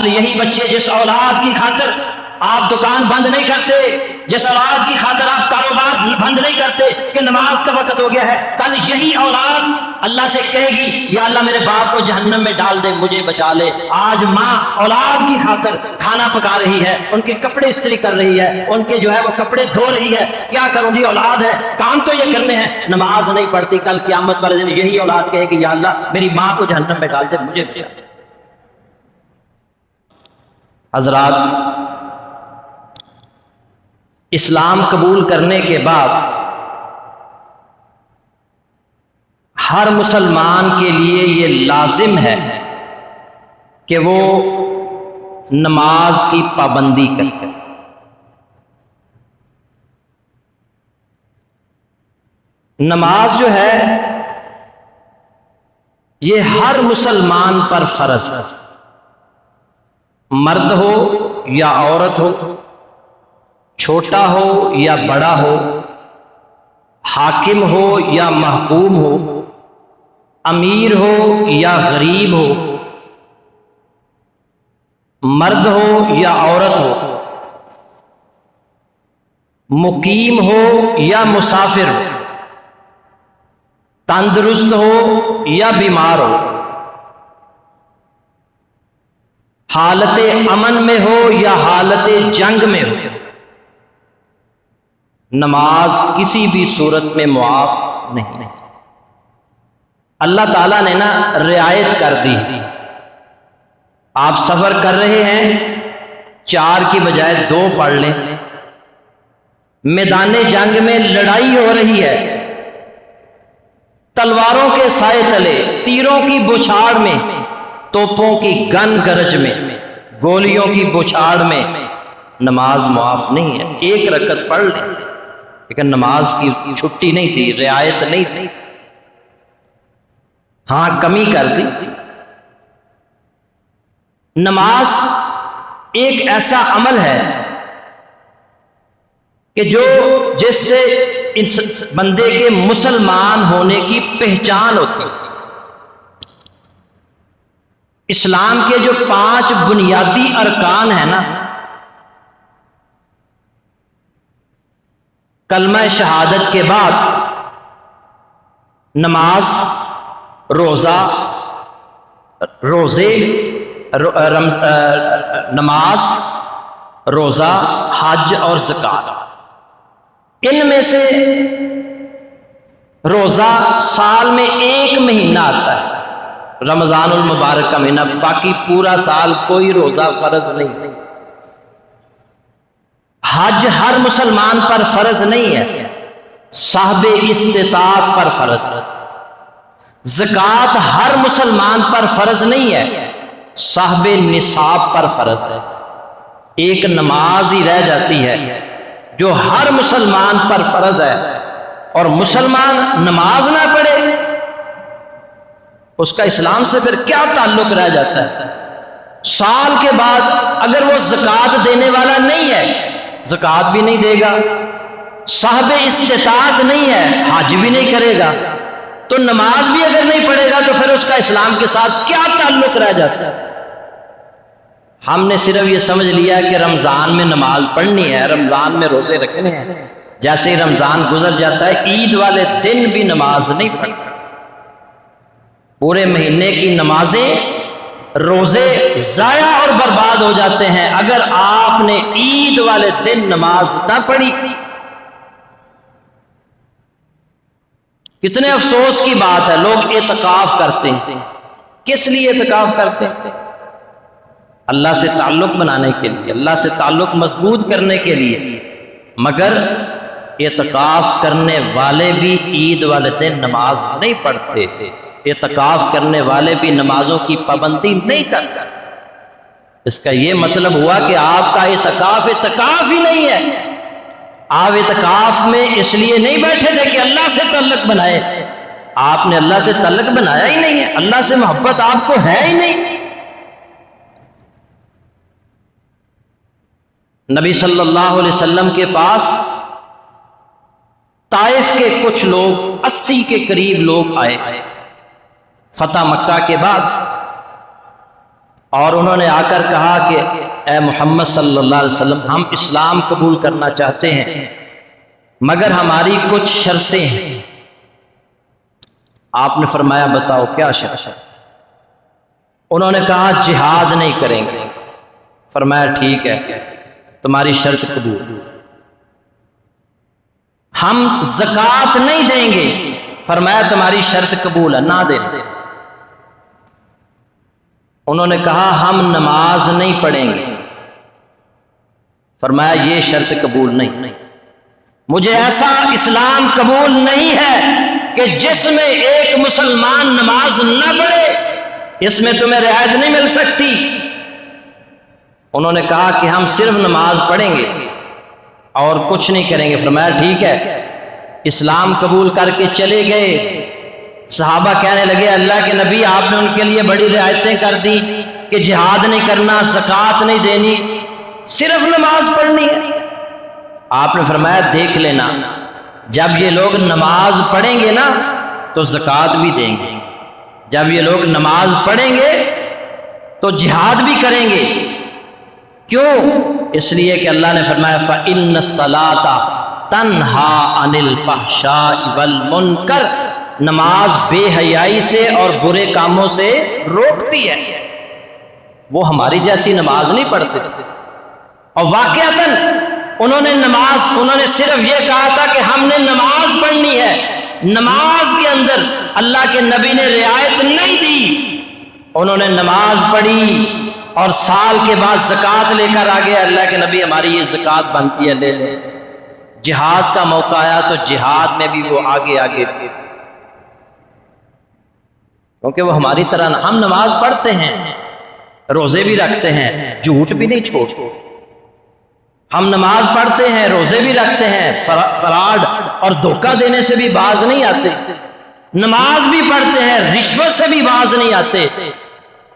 یہی بچے جس اولاد کی خاطر آپ دکان بند نہیں کرتے، جس اولاد کی خاطر آپ کاروبار بند نہیں کرتے کہ نماز کا وقت ہو گیا ہے، کل یہی اولاد اللہ سے کہے گی یا اللہ میرے باپ کو جہنم میں ڈال دے، مجھے بچا لے۔ آج ماں اولاد کی خاطر کھانا پکا رہی ہے، ان کے کپڑے استری کر رہی ہے، ان کے جو ہے وہ کپڑے دھو رہی ہے، کیا کروں گی، اولاد ہے، کام تو یہ کرنے ہیں، نماز نہیں پڑھتی۔ کل قیامت پر دن یہی اولاد کہے گی یا اللہ میری ماں کو جہنم میں ڈال دے، مجھے بچا لے۔ حضرات، اسلام قبول کرنے کے بعد ہر مسلمان کے لیے یہ لازم ہے کہ وہ نماز کی پابندی کرے۔ نماز جو ہے یہ ہر مسلمان پر فرض ہے، مرد ہو یا عورت ہو، چھوٹا ہو یا بڑا ہو، حاکم ہو یا محکوم ہو، امیر ہو یا غریب ہو، مرد ہو یا عورت ہو، مقیم ہو یا مسافر ہو، تندرست ہو یا بیمار ہو، حالت امن میں ہو یا حالت جنگ میں ہو، نماز کسی بھی صورت میں معاف نہیں۔ اللہ تعالیٰ نے رعایت کر دی۔ آپ سفر کر رہے ہیں، 4 کی بجائے 2 پڑھ لیں۔ میدان جنگ میں لڑائی ہو رہی ہے، تلواروں کے سائے تلے، تیروں کی بوچھاڑ میں، توپوں کی گن گرج میں، گولیوں کی بوچھاڑ میں نماز معاف نہیں ہے۔ 1 رکعت پڑھ لیں، لیکن نماز کی چھٹی نہیں تھی، رعایت نہیں تھی، ہاں کمی کر دی۔ نماز ایک ایسا عمل ہے کہ جس سے اس بندے کے مسلمان ہونے کی پہچان ہوتی ہے۔ اسلام کے جو 5 بنیادی ارکان ہیں کلمہ شہادت کے بعد نماز، نماز، روزہ، حج اور زکوٰۃ۔ ان میں سے روزہ سال میں 1 مہینہ آتا ہے، رمضان المبارک کا مہینہ، باقی پورا سال کوئی روزہ فرض نہیں۔ حج ہر مسلمان پر فرض نہیں ہے، صاحب استطاعت پر فرض ہے۔ زکوٰۃ ہر مسلمان پر فرض نہیں ہے، صاحب نصاب پر فرض ہے۔ ایک نماز ہی رہ جاتی ہے جو ہر مسلمان پر فرض ہے، اور مسلمان نماز نہ پڑھے اس کا اسلام سے پھر کیا تعلق رہ جاتا ہے؟ سال کے بعد اگر وہ زکوٰۃ دینے والا نہیں ہے، زکوٰۃ بھی نہیں دے گا، صاحب استطاعت نہیں ہے، حج بھی نہیں کرے گا، تو نماز بھی اگر نہیں پڑھے گا تو پھر اس کا اسلام کے ساتھ کیا تعلق رہ جاتا ہے؟ ہم نے صرف یہ سمجھ لیا کہ رمضان میں نماز پڑھنی ہے، رمضان میں روزے رکھنے ہیں، جیسے ہی رمضان گزر جاتا ہے عید والے دن بھی نماز نہیں پڑھتا۔ پورے مہینے کی نمازیں، روزے ضائع اور برباد ہو جاتے ہیں اگر آپ نے عید والے دن نماز نہ پڑھی۔ کتنے افسوس کی بات ہے، لوگ اعتکاف کرتے ہیں۔ کس لیے اعتکاف کرتے ہیں؟ اللہ سے تعلق بنانے کے لیے، اللہ سے تعلق مضبوط کرنے کے لیے، مگر اعتکاف کرنے والے بھی عید والے دن نماز نہیں پڑھتے تھے، اعتکاف کرنے والے بھی نمازوں کی پابندی نہیں کرتے۔ اس کا یہ مطلب ہوا کہ آپ کا اعتکاف ہی نہیں ہے۔ آپ اعتکاف میں اس لیے نہیں بیٹھے تھے کہ اللہ سے تعلق بنائے، آپ نے اللہ سے تعلق بنایا ہی نہیں ہے، اللہ سے محبت آپ کو ہے ہی نہیں۔ نبی صلی اللہ علیہ وسلم کے پاس طائف کے کچھ لوگ، 80 کے قریب لوگ آئے فتح مکہ کے بعد۔ اور انہوں نے آ کر کہا کہ اے محمد صلی اللہ علیہ وسلم، ہم اسلام قبول کرنا چاہتے ہیں مگر ہماری کچھ شرطیں ہیں۔ آپ نے فرمایا بتاؤ کیا شرط؟ انہوں نے کہا جہاد نہیں کریں گے۔ فرمایا ٹھیک ہے، تمہاری شرط قبول۔ ہم زکوٰۃ نہیں دیں گے۔ فرمایا تمہاری شرط قبول ہے، نہ دیں۔ انہوں نے کہا ہم نماز نہیں پڑھیں گے۔ فرمایا یہ شرط قبول نہیں، مجھے ایسا اسلام قبول نہیں ہے کہ جس میں ایک مسلمان نماز نہ پڑھے، اس میں تمہیں رعایت نہیں مل سکتی۔ انہوں نے کہا کہ ہم صرف نماز پڑھیں گے اور کچھ نہیں کریں گے۔ فرمایا ٹھیک ہے، اسلام قبول کر کے چلے گئے۔ صحابہ کہنے لگے اللہ کے نبی، آپ نے ان کے لیے بڑی رعایتیں کر دی کہ جہاد نہیں کرنا، زکوٰۃ نہیں دینی، صرف نماز پڑھنی ہے۔ آپ نے فرمایا دیکھ لینا، جب یہ لوگ نماز پڑھیں گے نا تو زکوٰۃ بھی دیں گے، جب یہ لوگ نماز پڑھیں گے تو جہاد بھی کریں گے۔ کیوں؟ اس لیے کہ اللہ نے فرمایا فَإِنَّ الصَّلَاةَ تَنْهَا عَنِ الْفَحْشَاءِ وَالْمُنْكَرِ، نماز بے حیائی سے اور برے کاموں سے روکتی ہے۔ وہ ہماری جیسی نماز نہیں پڑھتے تھے، اور واقعتاً انہوں نے صرف یہ کہا تھا کہ ہم نے نماز پڑھنی ہے، نماز کے اندر اللہ کے نبی نے رعایت نہیں دی۔ انہوں نے نماز پڑھی اور سال کے بعد زکوٰۃ لے کر آگے اللہ کے نبی ہماری یہ زکوٰۃ بنتی ہے، لے لیں۔ جہاد کا موقع آیا تو جہاد میں بھی وہ آگے آگے، کیونکہ وہ ہماری طرح نہ، ہم نماز پڑھتے ہیں، روزے بھی رکھتے ہیں، جھوٹ بھی نہیں چھوڑتے۔ ہم نماز پڑھتے ہیں، روزے بھی رکھتے ہیں، فراڈ اور دھوکہ دینے سے بھی باز نہیں آتے۔ نماز بھی پڑھتے ہیں، رشوت سے بھی باز نہیں آتے۔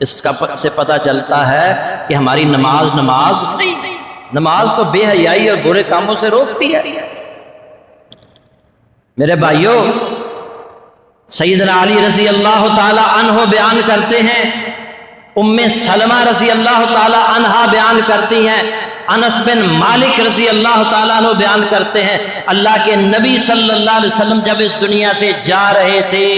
اس کا سے پتہ چلتا ہے کہ ہماری نماز نہیں، نماز تو بے حیائی اور برے کاموں سے روکتی ہے۔ میرے بھائیوں، سیدنا علی رضی اللہ تعالی عنہ بیان کرتے ہیں، ام سلمہ رضی اللہ تعالی عنہا بیان کرتی ہیں، انس بن مالک رضی اللہ تعالیٰ عنہ بیان کرتے ہیں، اللہ کے نبی صلی اللہ علیہ وسلم جب اس دنیا سے جا رہے تھے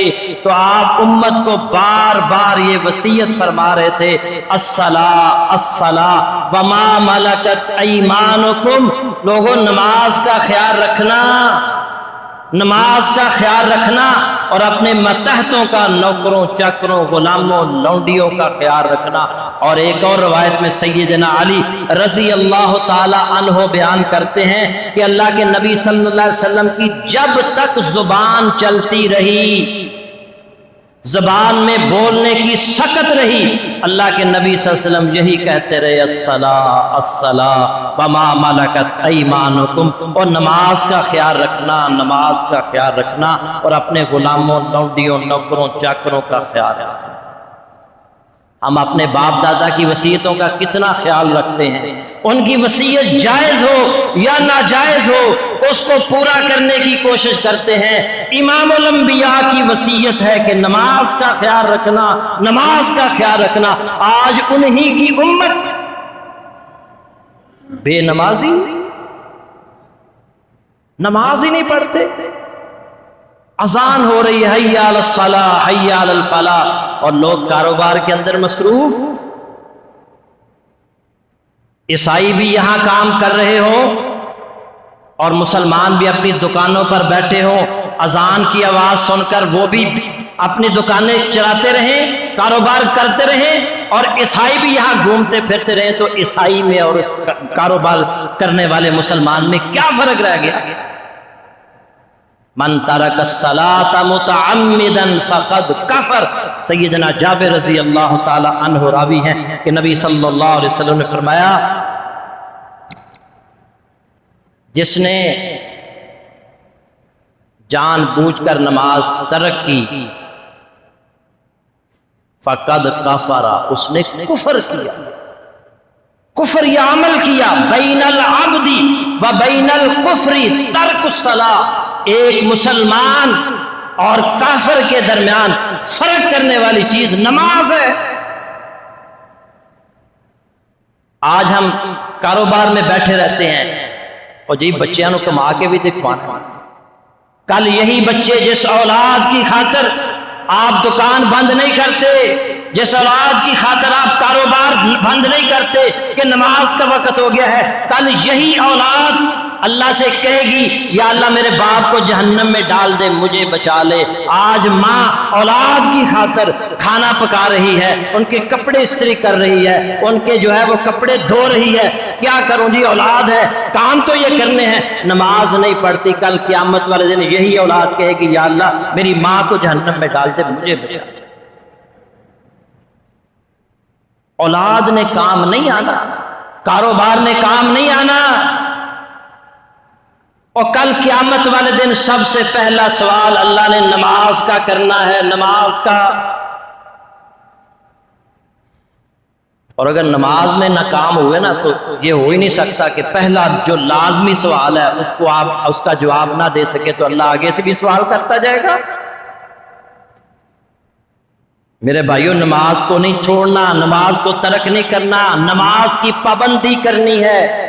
تو آپ امت کو بار بار یہ وصیت فرما رہے تھے، الصلاۃ الصلاۃ وما ملکت ایمانکم، لوگوں نماز کا خیال رکھنا، نماز کا خیال رکھنا، اور اپنے ماتحتوں کا، نوکروں چاکروں غلاموں لونڈیوں کا خیال رکھنا۔ اور ایک اور روایت میں سیدنا علی رضی اللہ تعالی عنہ بیان کرتے ہیں کہ اللہ کے نبی صلی اللہ علیہ وسلم کی جب تک زبان چلتی رہی، زبان میں بولنے کی سکت رہی، اللہ کے نبی صلی اللہ علیہ وسلم یہی کہتے رہے الصلاۃ الصلاۃ وما ملکت ایمانکم، اور نماز کا خیال رکھنا، نماز کا خیال رکھنا، اور اپنے غلاموں لونڈیوں نوکروں چاکروں کا خیال رکھنا۔ ہم اپنے باپ دادا کی وصیتوں کا کتنا خیال رکھتے ہیں؟ ان کی وصیت جائز ہو یا ناجائز ہو، اس کو پورا کرنے کی کوشش کرتے ہیں۔ امام الانبیاء کی وصیت ہے کہ نماز کا خیال رکھنا، نماز کا خیال رکھنا۔ آج انہی کی امت بے نمازی، نماز ہی نہیں پڑھتے۔ اذان ہو رہی ہے حی علی الصلاۃ حی علی الفلاح، اور لوگ کاروبار کے اندر مصروف۔ عیسائی بھی یہاں کام کر رہے ہوں اور مسلمان بھی اپنی دکانوں پر بیٹھے ہوں، اذان کی آواز سن کر وہ بھی اپنی دکانیں چلاتے رہیں، کاروبار کرتے رہیں، اور عیسائی بھی یہاں گھومتے پھرتے رہیں، تو عیسائی میں اور اس کاروبار کرنے والے مسلمان میں کیا فرق رہ گیا؟ من ترک الصلاۃ متعمدا فقد کفر۔ سیدنا جابر رضی اللہ تعالی عنہ راوی ہیں کہ نبی صلی اللہ علیہ وسلم نے فرمایا، جس نے جان بوجھ کر نماز ترک کی فقد کفر، اس نے کفر کیا، کفر یہ عمل کیا۔ بین العبد و بین الکفر ترک الصلاۃ، ایک مسلمان اور کافر کے درمیان فرق کرنے والی چیز نماز ہے۔ آج ہم کاروبار میں بیٹھے رہتے ہیں اور جی بچیاں نو کما کے بھی دکھوانا، کل یہی بچے جس اولاد کی خاطر آپ دکان بند نہیں کرتے، جس اولاد کی خاطر آپ کاروبار بند نہیں کرتے کہ نماز کا وقت ہو گیا ہے، کل یہی اولاد اللہ سے کہے گی یا اللہ میرے باپ کو جہنم میں ڈال دے مجھے بچا لے۔ آج ماں اولاد کی خاطر کھانا پکا رہی ہے، ان کے کپڑے استری کر رہی ہے، ان کے جو ہے وہ کپڑے دھو رہی ہے، کیا کروں جی اولاد ہے، کام تو یہ کرنے ہیں، نماز نہیں پڑھتی۔ کل قیامت والے دن یہی اولاد کہے گی یا اللہ میری ماں کو جہنم میں ڈال دے مجھے بچا لے۔ اولاد نے کام نہیں آنا، کاروبار نے کام نہیں آنا، اور کل قیامت والے دن سب سے پہلا سوال اللہ نے نماز کا کرنا ہے، نماز کا۔ اور اگر نماز میں ناکام ہوئے نا تو یہ ہو ہی نہیں سکتا کہ پہلا جو لازمی سوال ہے اس کو آپ اس کا جواب نہ دے سکے تو اللہ آگے سے بھی سوال کرتا جائے گا۔ میرے بھائیوں نماز کو نہیں چھوڑنا، نماز کو ترک نہیں کرنا، نماز کی پابندی کرنی ہے۔